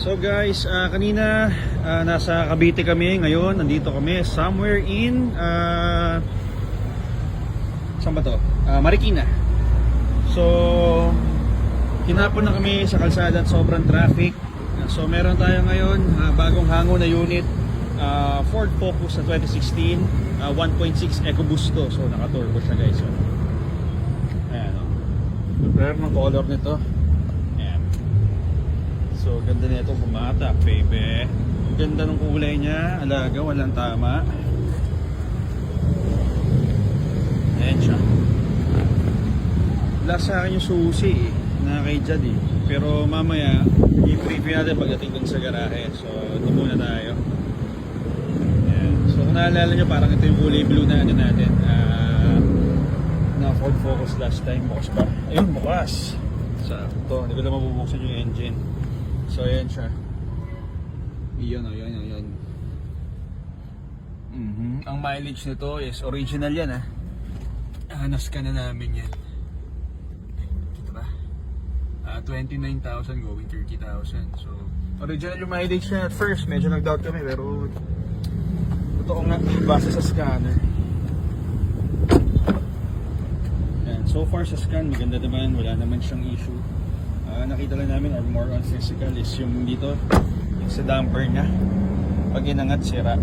So guys, kanina nasa Cavite kami, ngayon nandito kami somewhere in saan ba to? Marikina. So hinapon na kami sa kalsada at sobrang traffic. So meron tayo ngayon bagong hango na unit, Ford Focus na 2016, 1.6 EcoBoost to. So naka-turbo siya guys. So, ayan o. Prepare ng color nito. Ayan. So ganda na ito, bumata, baby. Ganda ng kulay niya, alaga, walang tama. Ayan siya. Wala sa akin yung susi na kay Jad eh. Pero mamaya i-preview natin pagdating dun sa garahe. So ito muna tayo. Ayan. So kung naalala nyo, parang ito yung kulay blue na ano natin, na Ford Focus last time. Bukas ba? Ayun, bukas. So ito, hindi ko na mabubuksan yung engine. So ayan siya. Iyon. Ang mileage nito is original yan ah. Nascan na namin yan. Kita ba? 29,000 going 30,000. So original yung mileage niya at first. Medyo nag-doubt kami pero totoo nga base sa scanner. Yan. So far sa scan maganda naman. Wala naman siyang issue. Nakita lang namin or more on physical is yung dito, yung sa damper niya. Pag inangat, sira.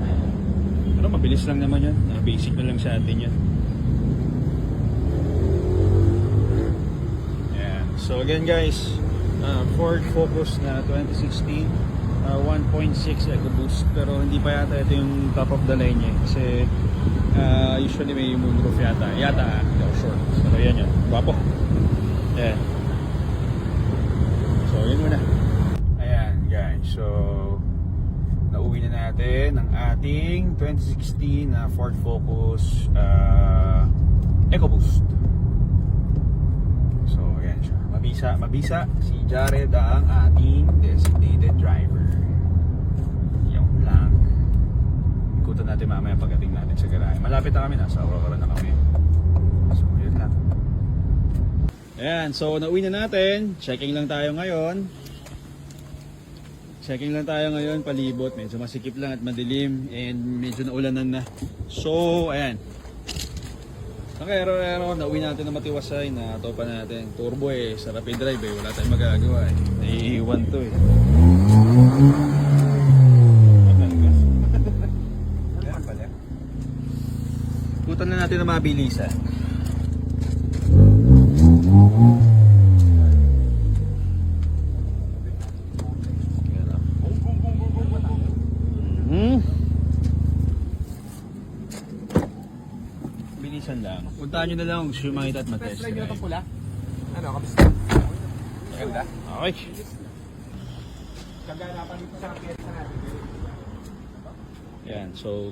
Pero mabilis lang naman yan. Basic na lang sa atin yan. Ayan. So again guys, Ford Focus na 2016, 1.6 EcoBoost. Pero hindi pa yata ito yung top of the line niya. Kasi usually may moonroof yata. Hindi ako sure. So yan yun. Guwapo. Ayan. So yun muna. Ayan guys. So nauwi na natin ang ating 2016 na Ford Focus EcoBoost. So ayan siya. Mabisa si Jared ang ating designated driver. Yung lang. Ikutan natin mamaya pagdating natin sa garahe. Malapit na kami, nasa Aurora na kami. So yun lang. Ayan, so nauwi na natin. Checking lang tayo ngayon. Palibot. Medyo masikip lang at madilim. And medyo naulanan na. So, ayan. Nakero, nauwi natin na matiwasay. Natopa natin. Turbo eh. Sarap i-drive eh. Wala tayong magagawa eh. Naiiwan to eh. Ayan pala. Kutan na natin na mabilisan. Bilisan lang. Puntahan nyo na lang kung gusto makita at matest. Test drive na pula. Ano, kapis? Maganda. Okay. Kaganapan dito sa piyesa natin. Yan, so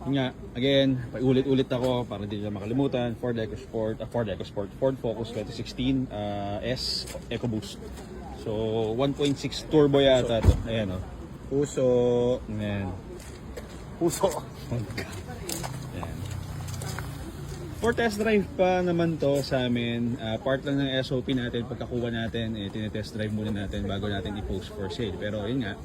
yun nga, again, ulit-ulit ako para hindi nyo makalimutan. Ford Focus 2016 S EcoBoost. So 1.6 turbo yata to. Ayan o. Puso. Ayan. Puso. Ayan. For test drive pa naman to sa amin, part lang ng SOP natin, pagkakuha natin, tinetest drive muna natin bago natin i-post for sale. Pero yun nga,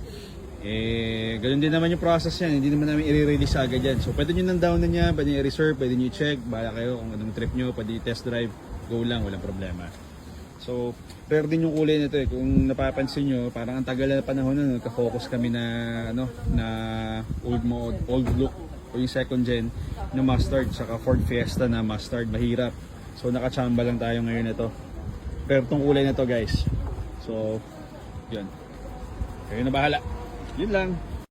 ganun din naman yung process yan, hindi naman namin i-release agad yan. So pwede nyo nang down na niya, pwede nyo i-reserve, pwede nyo i-check, bahala kayo kung anong trip nyo, pwede i-test drive, go lang, walang problema. So, rare din yung kulay nito eh. Kung napapansin nyo, parang ang tagal na panahon na nagka-focus kami na, na old look o yung second gen na mustard, saka Ford Fiesta na mustard, mahirap. So, nakachamba lang tayo ngayon ito. Pero itong kulay na to guys. So, yun. Kayo na bahala. Yun lang.